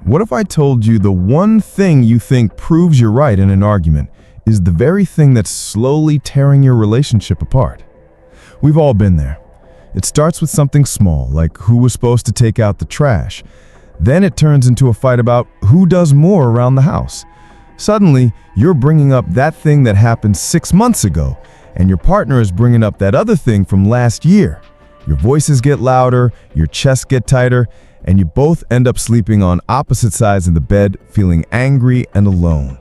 What if I told you the one thing you think proves you're right in an argument is the very thing that's slowly tearing your relationship apart? We've all been there. It starts with something small, like who was supposed to take out the trash. Then it turns into a fight about who does more around the house. Suddenly, you're bringing up that thing that happened 6 months ago, and your partner is bringing up that other thing from last year. Your voices get louder, your chests get tighter, and you both end up sleeping on opposite sides of the bed, feeling angry and alone.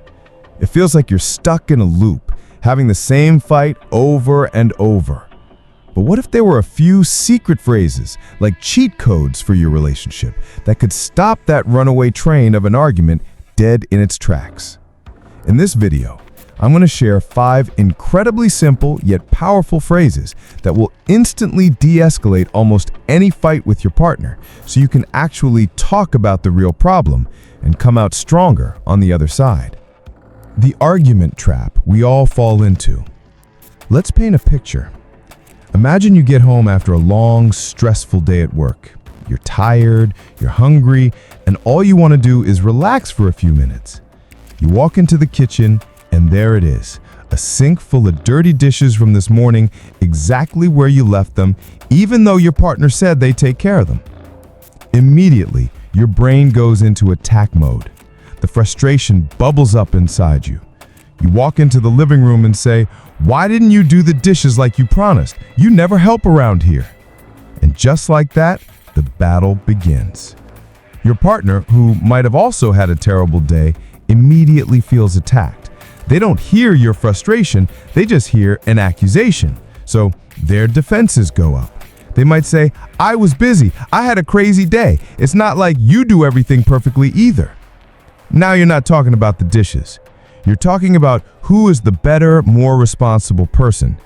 It feels like you're stuck in a loop, having the same fight over and over. But what if there were a few secret phrases, like cheat codes for your relationship, that could stop that runaway train of an argument dead in its tracks? In this video, I'm going to share 5 incredibly simple yet powerful phrases that will instantly de-escalate almost any fight with your partner, so you can actually talk about the real problem and come out stronger on the other side. The argument trap we all fall into. Let's paint a picture. Imagine you get home after a long, stressful day at work. You're tired, you're hungry, and all you want to do is relax for a few minutes. You walk into the kitchen, and there it is, a sink full of dirty dishes from this morning, exactly where you left them, even though your partner said they'd take care of them. Immediately, your brain goes into attack mode. The frustration bubbles up inside you. You walk into the living room and say, "Why didn't you do the dishes like you promised? You never help around here." And just like that, the battle begins. Your partner, who might have also had a terrible day, immediately feels attacked. They don't hear your frustration, they just hear an accusation. So their defenses go up. They might say, "I was busy, I had a crazy day. It's not like you do everything perfectly either." Now you're not talking about the dishes. You're talking about who is the better, more responsible person.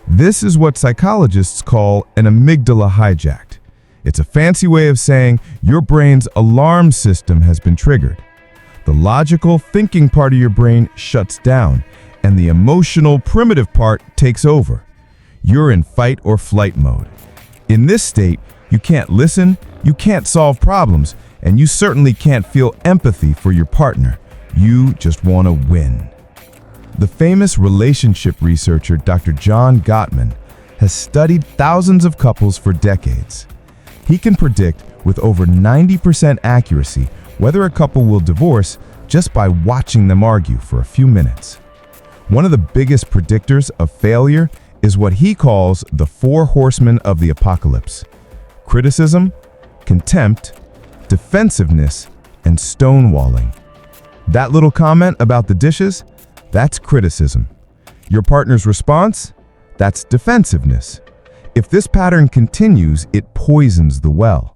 This is what psychologists call an amygdala hijacked. It's a fancy way of saying your brain's alarm system has been triggered. The logical, thinking part of your brain shuts down, and the emotional, primitive part takes over. You're in fight or flight mode. In this state, you can't listen, you can't solve problems, and you certainly can't feel empathy for your partner. You just want to win. The famous relationship researcher Dr. John Gottman has studied thousands of couples for decades. He can predict with over 90% accuracy whether a couple will divorce just by watching them argue for a few minutes. One of the biggest predictors of failure is what he calls the 4 horsemen of the apocalypse: criticism, contempt, defensiveness, and stonewalling. That little comment about the dishes, that's criticism. Your partner's response, that's defensiveness. If this pattern continues, it poisons the well.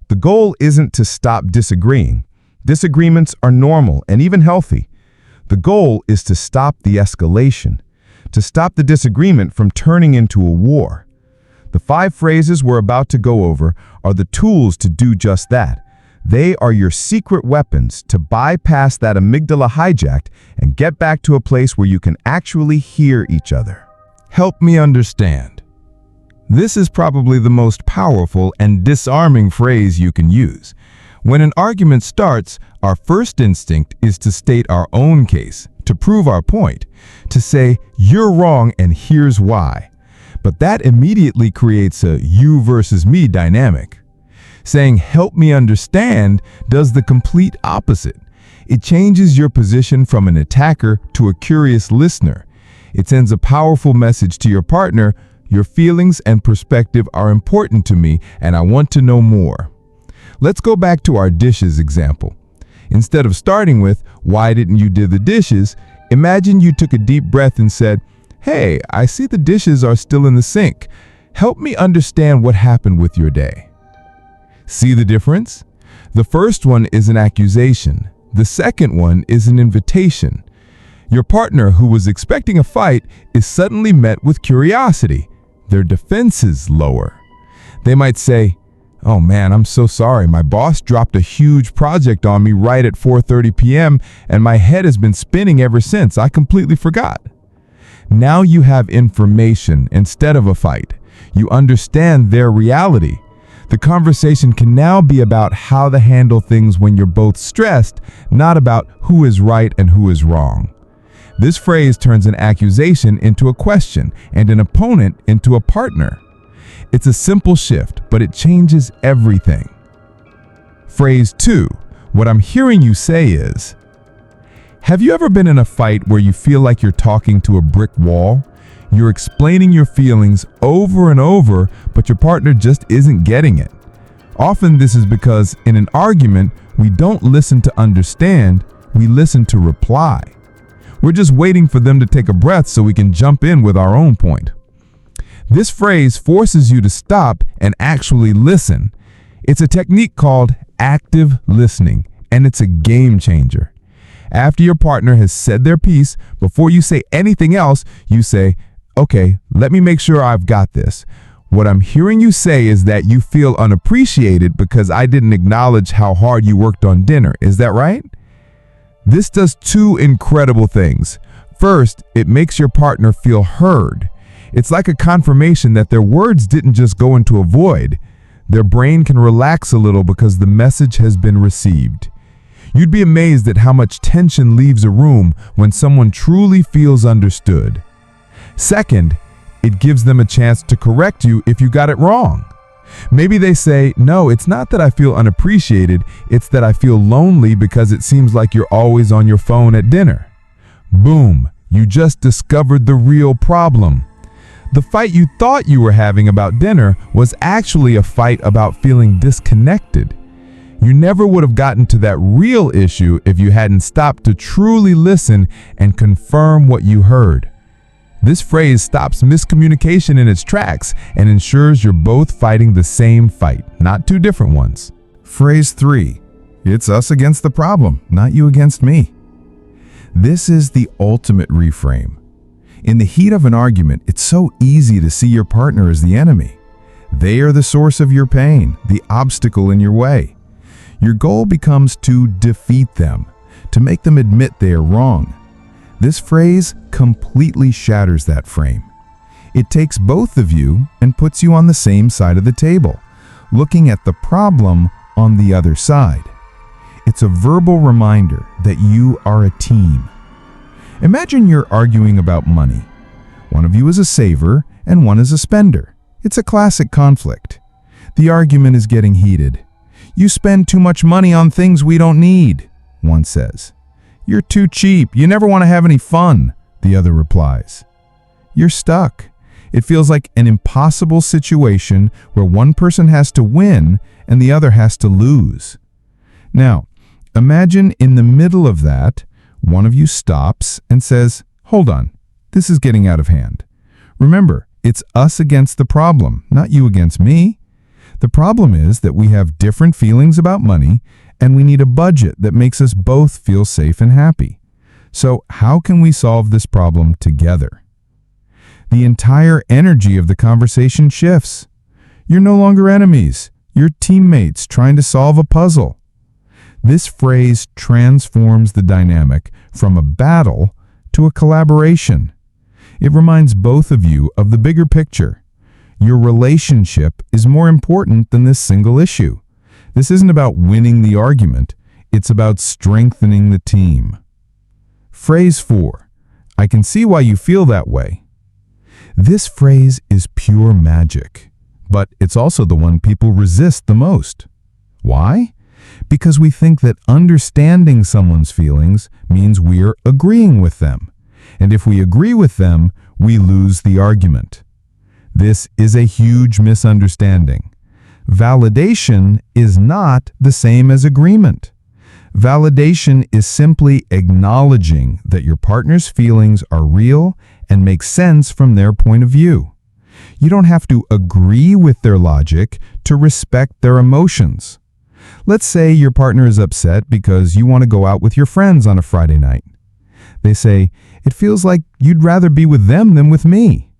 The goal isn't to stop disagreeing. Disagreements are normal and even healthy. The goal is to stop the escalation, to stop the disagreement from turning into a war. The 5 phrases we're about to go over are the tools to do just that. They are your secret weapons to bypass that amygdala hijacked and get back to a place where you can actually hear each other. Help me understand. This is probably the most powerful and disarming phrase you can use. When an argument starts, our first instinct is to state our own case, to prove our point, to say, "You're wrong and here's why." But that immediately creates a you versus me dynamic. Saying, "Help me understand," does the complete opposite. It changes your position from an attacker to a curious listener. It sends a powerful message to your partner: "Your feelings and perspective are important to me, and I want to know more." Let's go back to our dishes example. Instead of starting with, "Why didn't you do the dishes?" imagine you took a deep breath and said, "Hey, I see the dishes are still in the sink. Help me understand what happened with your day." See the difference? The first one is an accusation. The second one is an invitation. Your partner, who was expecting a fight, is suddenly met with curiosity. Their defenses lower. They might say, "Oh man, I'm so sorry. My boss dropped a huge project on me right at 4:30 p.m. and my head has been spinning ever since. I completely forgot." Now you have information instead of a fight. You understand their reality. The conversation can now be about how to handle things when you're both stressed, not about who is right and who is wrong. This phrase turns an accusation into a question and an opponent into a partner. It's a simple shift, but it changes everything. Phrase 2. What I'm hearing you say is, have you ever been in a fight where you feel like you're talking to a brick wall? You're explaining your feelings over and over, but your partner just isn't getting it. Often this is because in an argument, we don't listen to understand, we listen to reply. We're just waiting for them to take a breath so we can jump in with our own point. This phrase forces you to stop and actually listen. It's a technique called active listening, and it's a game changer. After your partner has said their piece, before you say anything else, you say, okay, let me make sure I've got this. What I'm hearing you say is that you feel unappreciated because I didn't acknowledge how hard you worked on dinner. Is that right? This does two incredible things. First, it makes your partner feel heard. It's like a confirmation that their words didn't just go into a void. Their brain can relax a little because the message has been received. You'd be amazed at how much tension leaves a room when someone truly feels understood. Second, it gives them a chance to correct you if you got it wrong. Maybe they say, no, it's not that I feel unappreciated, it's that I feel lonely because it seems like you're always on your phone at dinner. Boom, you just discovered the real problem. The fight you thought you were having about dinner was actually a fight about feeling disconnected. You never would have gotten to that real issue if you hadn't stopped to truly listen and confirm what you heard. This phrase stops miscommunication in its tracks and ensures you're both fighting the same fight, not two different ones. Phrase 3. It's us against the problem, not you against me. This is the ultimate reframe. In the heat of an argument, it's so easy to see your partner as the enemy. They are the source of your pain, the obstacle in your way. Your goal becomes to defeat them, to make them admit they are wrong. This phrase completely shatters that frame. It takes both of you and puts you on the same side of the table, looking at the problem on the other side. It's a verbal reminder that you are a team. Imagine you're arguing about money. One of you is a saver and one is a spender. It's a classic conflict. The argument is getting heated. You spend too much money on things we don't need, one says. You're too cheap. You never want to have any fun, the other replies. You're stuck. It feels like an impossible situation where one person has to win and the other has to lose. Now, imagine in the middle of that, one of you stops and says, hold on, this is getting out of hand. Remember, it's us against the problem, not you against me. The problem is that we have different feelings about money and we need a budget that makes us both feel safe and happy. So how can we solve this problem together? The entire energy of the conversation shifts. You're no longer enemies. You're teammates trying to solve a puzzle. This phrase transforms the dynamic from a battle to a collaboration. It reminds both of you of the bigger picture. Your relationship is more important than this single issue. This isn't about winning the argument. It's about strengthening the team. Phrase 4. I can see why you feel that way. This phrase is pure magic, but it's also the one people resist the most. Why? Because we think that understanding someone's feelings means we're agreeing with them. And if we agree with them, we lose the argument. This is a huge misunderstanding. Validation is not the same as agreement. Validation is simply acknowledging that your partner's feelings are real and make sense from their point of view. You don't have to agree with their logic to respect their emotions. Let's say your partner is upset because you want to go out with your friends on a Friday night. They say, it feels like you'd rather be with them than with me.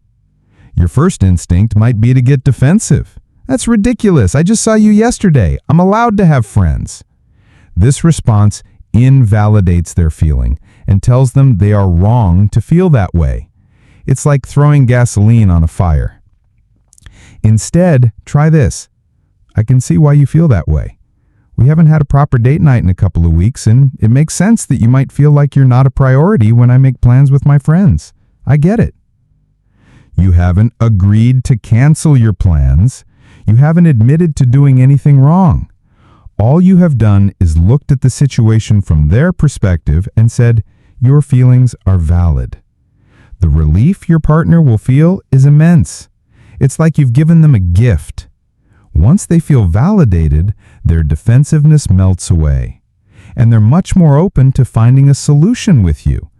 Your first instinct might be to get defensive. That's ridiculous. I just saw you yesterday. I'm allowed to have friends. This response invalidates their feeling and tells them they are wrong to feel that way. It's like throwing gasoline on a fire. Instead, try this. I can see why you feel that way. We haven't had a proper date night in a couple of weeks, and it makes sense that you might feel like you're not a priority when I make plans with my friends. I get it. You haven't agreed to cancel your plans. You haven't admitted to doing anything wrong. All you have done is looked at the situation from their perspective and said, your feelings are valid. The relief your partner will feel is immense. It's like you've given them a gift. Once they feel validated, their defensiveness melts away, and they're much more open to finding a solution with you.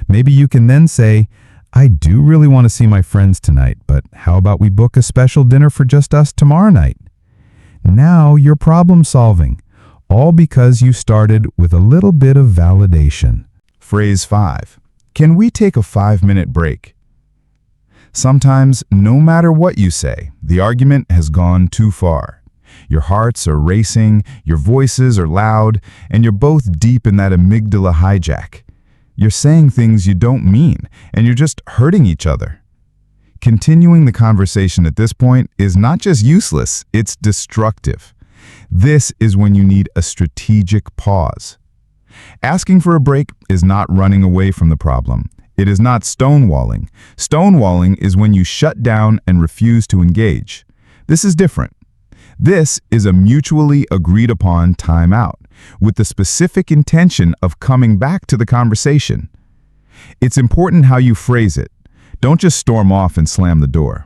Maybe you can then say, I do really want to see my friends tonight, but how about we book a special dinner for just us tomorrow night? Now you're problem solving, all because you started with a little bit of validation. Phrase 5. Can we take a 5-minute break? Sometimes, no matter what you say, the argument has gone too far. Your hearts are racing, your voices are loud, and you're both deep in that amygdala hijack. You're saying things you don't mean, and you're just hurting each other. Continuing the conversation at this point is not just useless, it's destructive. This is when you need a strategic pause. Asking for a break is not running away from the problem. It is not stonewalling. Stonewalling is when you shut down and refuse to engage. This is different. This is a mutually agreed upon timeout, with the specific intention of coming back to the conversation. It's important how you phrase it. Don't just storm off and slam the door.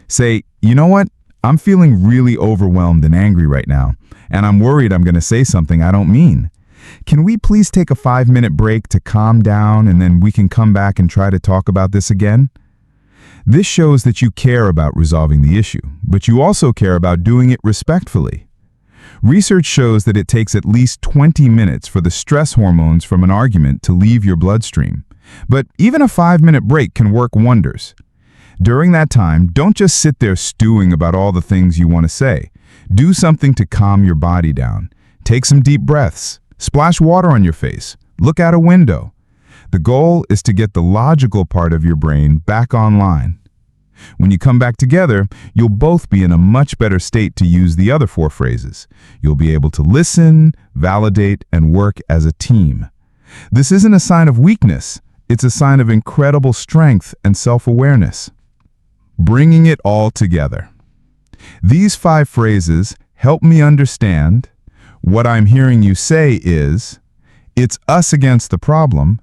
Say, you know what? I'm feeling really overwhelmed and angry right now, and I'm worried I'm going to say something I don't mean. Can we please take a 5-minute break to calm down, and then we can come back and try to talk about this again? This shows that you care about resolving the issue, but you also care about doing it respectfully. Research shows that it takes at least 20 minutes for the stress hormones from an argument to leave your bloodstream. But even a 5-minute break can work wonders. During that time, don't just sit there stewing about all the things you want to say. Do something to calm your body down. Take some deep breaths. Splash water on your face. Look out a window. The goal is to get the logical part of your brain back online. When you come back together, you'll both be in a much better state to use the other 4 phrases. You'll be able to listen, validate, and work as a team. This isn't a sign of weakness. It's a sign of incredible strength and self-awareness. Bringing it all together. These 5 phrases help me understand. What I'm hearing you say is, it's us against the problem.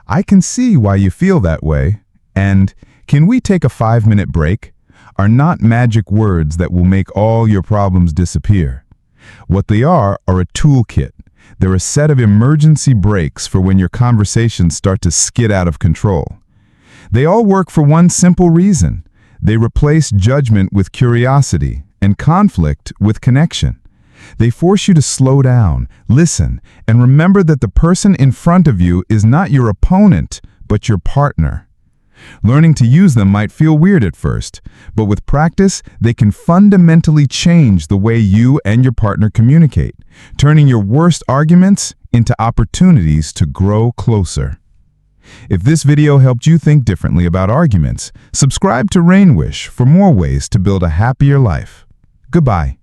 I can see why you feel that way. And can we take a 5-minute break? Are not magic words that will make all your problems disappear. What they are a toolkit. They're a set of emergency brakes for when your conversations start to skid out of control. They all work for one simple reason. They replace judgment with curiosity and conflict with connection. They force you to slow down, listen, and remember that the person in front of you is not your opponent, but your partner. Learning to use them might feel weird at first, but with practice, they can fundamentally change the way you and your partner communicate, turning your worst arguments into opportunities to grow closer. If this video helped you think differently about arguments, subscribe to RainWish for more ways to build a happier life. Goodbye.